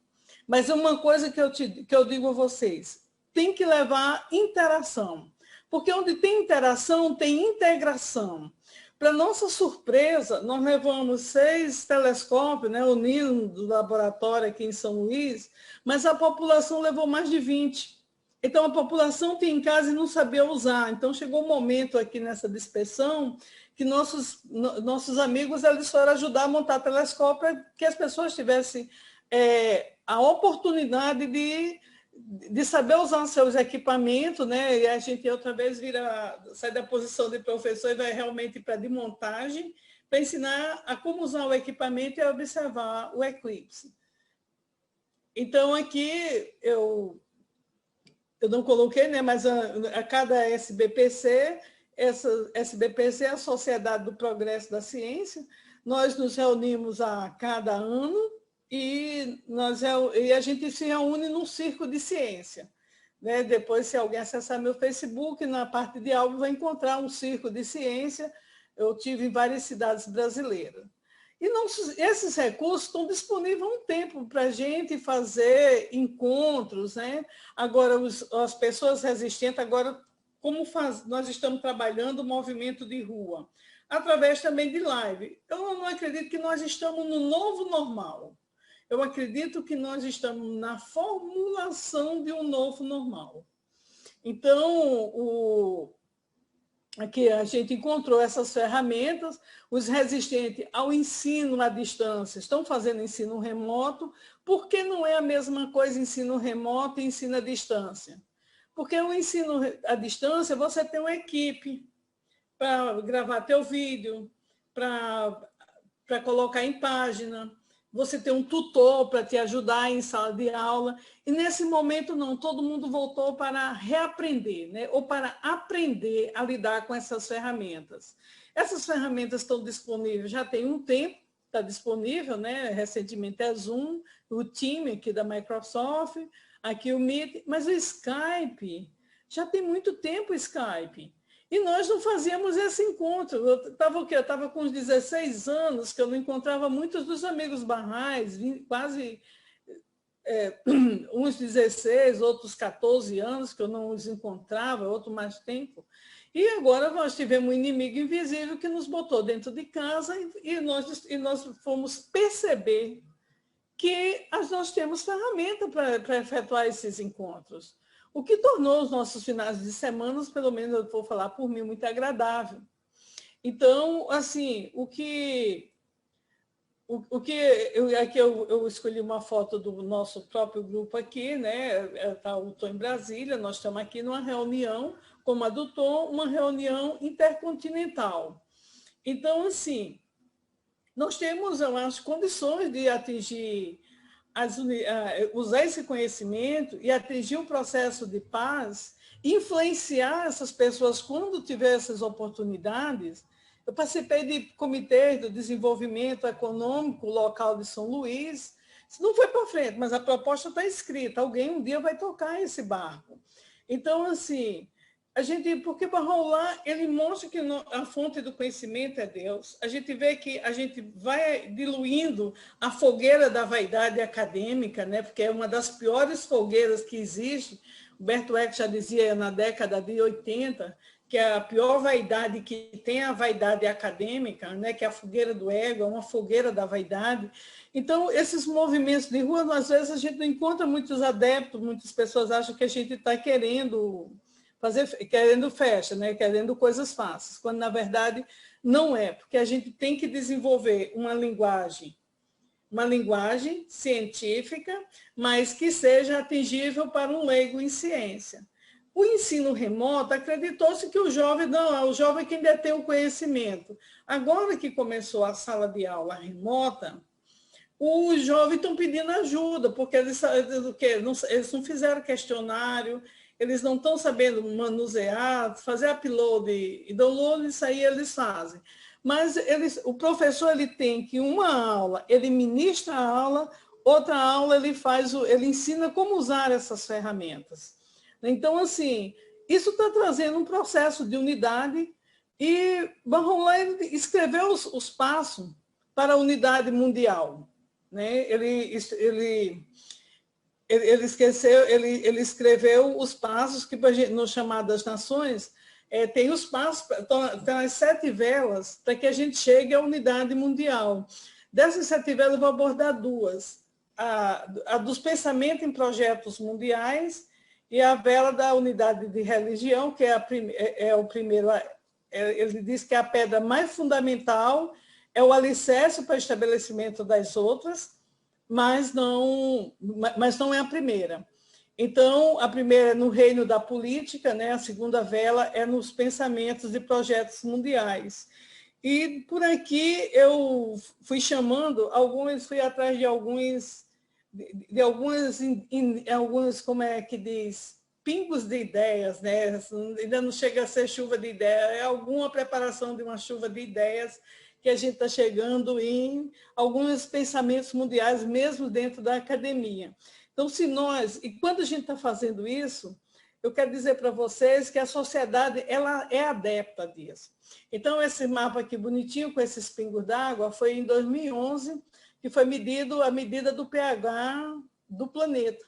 Mas uma coisa que eu digo a vocês, tem que levar interação, porque onde tem interação, tem integração. Para nossa surpresa, nós levamos 6 telescópios, né, unindo do laboratório aqui em São Luís, mas a população levou mais de 20. Então, a população tinha em casa e não sabia usar. Então, chegou um momento aqui nessa dispersão que nossos amigos eles foram ajudar a montar telescópio para que as pessoas tivessem a oportunidade de saber usar seus equipamentos, né? E a gente outra vez sai da posição de professor e vai realmente para a de montagem, para ensinar a como usar o equipamento e observar o eclipse. Então, aqui eu não coloquei, né? Mas a cada SBPC essa SBPC é a Sociedade do Progresso da Ciência. Nós nos reunimos a cada ano e a gente se reúne num circo de ciência. Né? Depois, se alguém acessar meu Facebook, na parte de aula vai encontrar um circo de ciência. Eu tive em várias cidades brasileiras. E esses recursos estão disponíveis há um tempo para a gente fazer encontros. Né? Agora, as pessoas resistentes, agora, nós estamos trabalhando o movimento de rua, através também de live. Eu não acredito que nós estamos no novo normal. Eu acredito que nós estamos na formulação de um novo normal. Então, aqui a gente encontrou essas ferramentas, os resistentes ao ensino à distância estão fazendo ensino remoto, porque não é a mesma coisa ensino remoto e ensino à distância. Porque o ensino à distância, você tem uma equipe para gravar teu vídeo, para colocar em página, você tem um tutor para te ajudar em sala de aula, e nesse momento não, todo mundo voltou para reaprender, né? Ou para aprender a lidar com essas ferramentas. Essas ferramentas estão disponíveis, já tem um tempo, está disponível, né? Recentemente é Zoom, o Team aqui da Microsoft, aqui o Meet, mas o Skype, já tem muito tempo o Skype. E nós não fazíamos esse encontro. Eu estava com uns 16 anos, que eu não encontrava muitos dos amigos barrais, quase uns 16, outros 14 anos, que eu não os encontrava, outro mais tempo. E agora nós tivemos um inimigo invisível que nos botou dentro de casa e nós fomos perceber que nós temos ferramenta para efetuar esses encontros. O que tornou os nossos finais de semana, pelo menos eu vou falar por mim, muito agradável. Então, assim, aqui eu escolhi uma foto do nosso próprio grupo aqui, né? Tá, eu estou em Brasília, nós estamos aqui numa reunião, como a do Tom, uma reunião intercontinental. Então, assim, nós temos, eu acho, condições de atingir usar esse conhecimento e atingir um processo de paz, influenciar essas pessoas quando tiver essas oportunidades. Eu participei de comitês do desenvolvimento econômico local de São Luís. Isso não foi para frente, mas a proposta está escrita. Alguém um dia vai tocar esse barco. Então, assim, porque Baha'u'lláh, ele mostra que a fonte do conhecimento é Deus. A gente vê que a gente vai diluindo a fogueira da vaidade acadêmica, né? Porque é uma das piores fogueiras que existe. Humberto Eco já dizia na década de 80 que a pior vaidade que tem é a vaidade acadêmica, né? Que é a fogueira do ego, é uma fogueira da vaidade. Então, esses movimentos de rua, às vezes a gente não encontra muitos adeptos, muitas pessoas acham que a gente está querendo festa, né? Querendo coisas fáceis, quando na verdade não é, porque a gente tem que desenvolver uma linguagem científica, mas que seja atingível para um leigo em ciência. O ensino remoto, acreditou-se que o jovem que ainda tem o conhecimento. Agora que começou a sala de aula remota, os jovens estão pedindo ajuda, porque eles não fizeram questionário, eles não estão sabendo manusear, fazer upload e download, isso aí eles fazem. Mas o professor ele tem que uma aula, ele ministra a aula, outra aula ele ensina como usar essas ferramentas. Então, assim, isso está trazendo um processo de unidade e Baha'u'lláh escreveu os passos para a unidade mundial. Né? Ele escreveu os passos que, no chamado das nações, tem os passos, tem as 7 velas para que a gente chegue à unidade mundial. Dessas 7 velas, eu vou abordar 2. A dos pensamentos em projetos mundiais e a vela da unidade de religião, que é o primeiro. Ele diz que a pedra mais fundamental é o alicerce para o estabelecimento das outras, mas não é a primeira. Então, a primeira é no reino da política, né? A segunda vela é nos pensamentos e projetos mundiais. E por aqui eu fui chamando fui atrás de alguns, como é que diz, pingos de ideias, né? Ainda não chega a ser chuva de ideias, é alguma preparação de uma chuva de ideias que a gente está chegando em alguns pensamentos mundiais, mesmo dentro da academia. Então, se nós, e quando a gente está fazendo isso, eu quero dizer para vocês que a sociedade ela é adepta disso. Então, esse mapa aqui bonitinho, com esses pingos d'água, foi em 2011 que foi medido a medida do pH do planeta.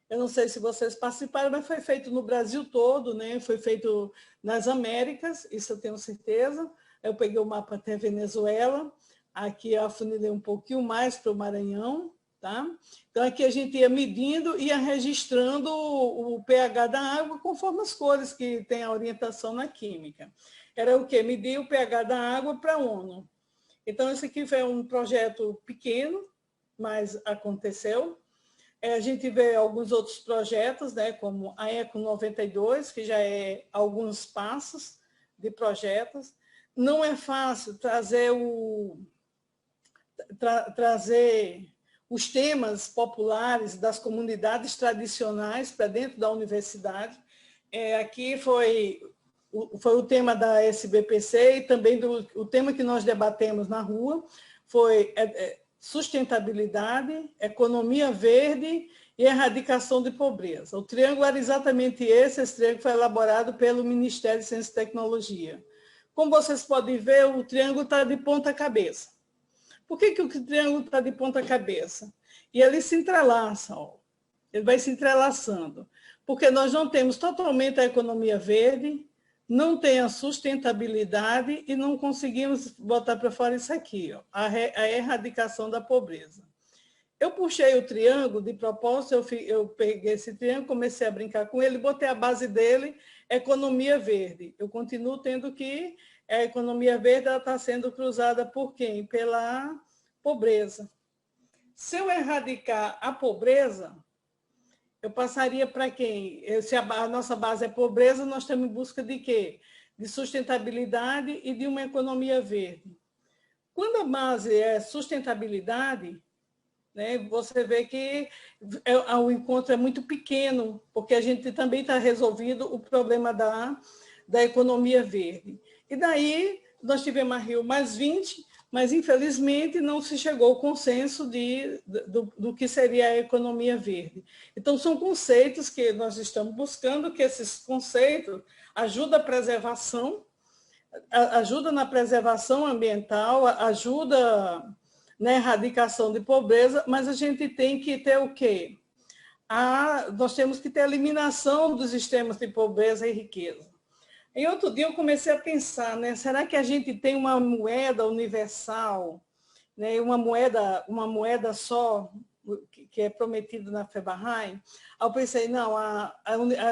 Eu não sei se vocês participaram, mas foi feito no Brasil todo, né? Foi feito nas Américas, isso eu tenho certeza. Eu peguei o mapa até Venezuela, aqui eu afunilei um pouquinho mais para o Maranhão, tá? Então, aqui a gente ia medindo, ia registrando o pH da água conforme as cores que tem a orientação na química. Era o quê? Medir o pH da água para a ONU. Então, esse aqui foi um projeto pequeno, mas aconteceu. A gente vê alguns outros projetos, né, como a Eco 92, que já é alguns passos de projetos. Não é fácil trazer os temas populares das comunidades tradicionais para dentro da universidade. Aqui foi o tema da SBPC e também o tema que nós debatemos na rua foi sustentabilidade, economia verde e erradicação de pobreza. O triângulo era exatamente esse triângulo foi elaborado pelo Ministério de Ciência e Tecnologia. Como vocês podem ver, o triângulo está de ponta cabeça. Por que o triângulo está de ponta cabeça? E ele se entrelaça, ó. Ele vai se entrelaçando, porque nós não temos totalmente a economia verde, não tem a sustentabilidade e não conseguimos botar para fora isso aqui, ó, a erradicação da pobreza. Eu puxei o triângulo de propósito, eu peguei esse triângulo, comecei a brincar com ele, botei a base dele, economia verde. Eu continuo tendo que a economia verde está sendo cruzada por quem? Pela pobreza. Se eu erradicar a pobreza, eu passaria para quem? Se a nossa base é pobreza, nós estamos em busca de quê? De sustentabilidade e de uma economia verde. Quando a base é sustentabilidade, né, você vê que o encontro é muito pequeno, porque a gente também está resolvendo o problema da economia verde. E daí nós tivemos a Rio +20, mas infelizmente não se chegou ao consenso do que seria a economia verde. Então, são conceitos que nós estamos buscando, que esses conceitos ajudam a preservação, ajuda na preservação ambiental, ajuda na erradicação de pobreza, mas a gente tem que ter o quê? Nós temos que ter a eliminação dos sistemas de pobreza e riqueza. Em outro dia eu comecei a pensar, né? Será que a gente tem uma moeda universal, né? Uma moeda só que é prometida na FEBARRAE? Aí eu pensei, não, a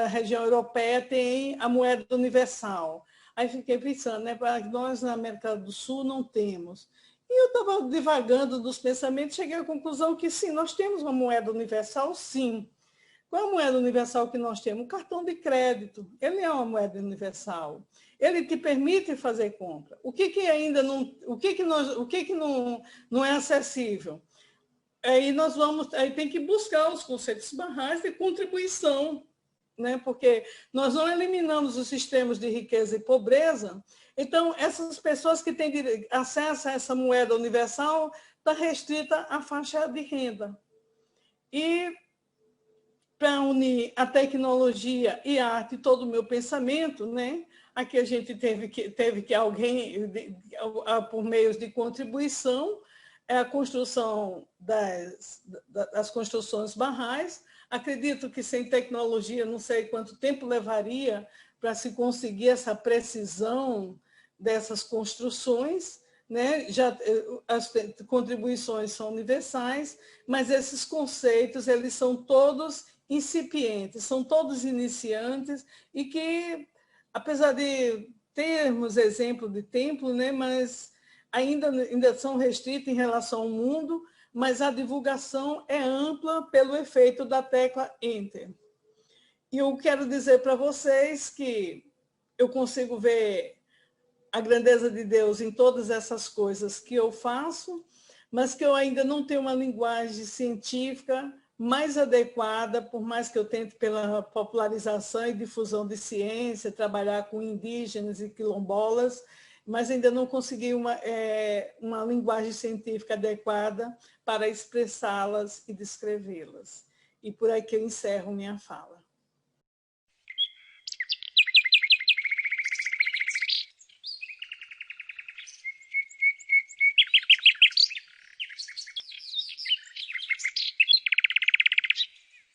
região europeia tem a moeda universal. Aí fiquei pensando, né? Nós na América do Sul não temos. E eu estava divagando dos pensamentos, cheguei à conclusão que sim, nós temos uma moeda universal, sim. Qual é a moeda universal que nós temos? O cartão de crédito. Ele é uma moeda universal. Ele te permite fazer compra. O que ainda não, o que não é acessível? Aí tem que buscar os conceitos barrais de contribuição, né? Porque nós não eliminamos os sistemas de riqueza e pobreza. Então, essas pessoas que têm acesso a essa moeda universal está restrita à faixa de renda. E para unir a tecnologia e a arte, todo o meu pensamento, né? Aqui a gente teve que alguém, por meios de contribuição, a construção das construções barrais. Acredito que sem tecnologia, não sei quanto tempo levaria para se conseguir essa precisão dessas construções, né? As contribuições são universais, mas esses conceitos eles são todos incipientes, são todos iniciantes e que, apesar de termos exemplo de templo, né, mas ainda são restritos em relação ao mundo, mas a divulgação é ampla pelo efeito da tecla Enter. E eu quero dizer para vocês que eu consigo ver a grandeza de Deus em todas essas coisas que eu faço, mas que eu ainda não tenho uma linguagem científica mais adequada, por mais que eu tente pela popularização e difusão de ciência, trabalhar com indígenas e quilombolas, mas ainda não consegui uma linguagem científica adequada para expressá-las e descrevê-las. E por aí que eu encerro minha fala.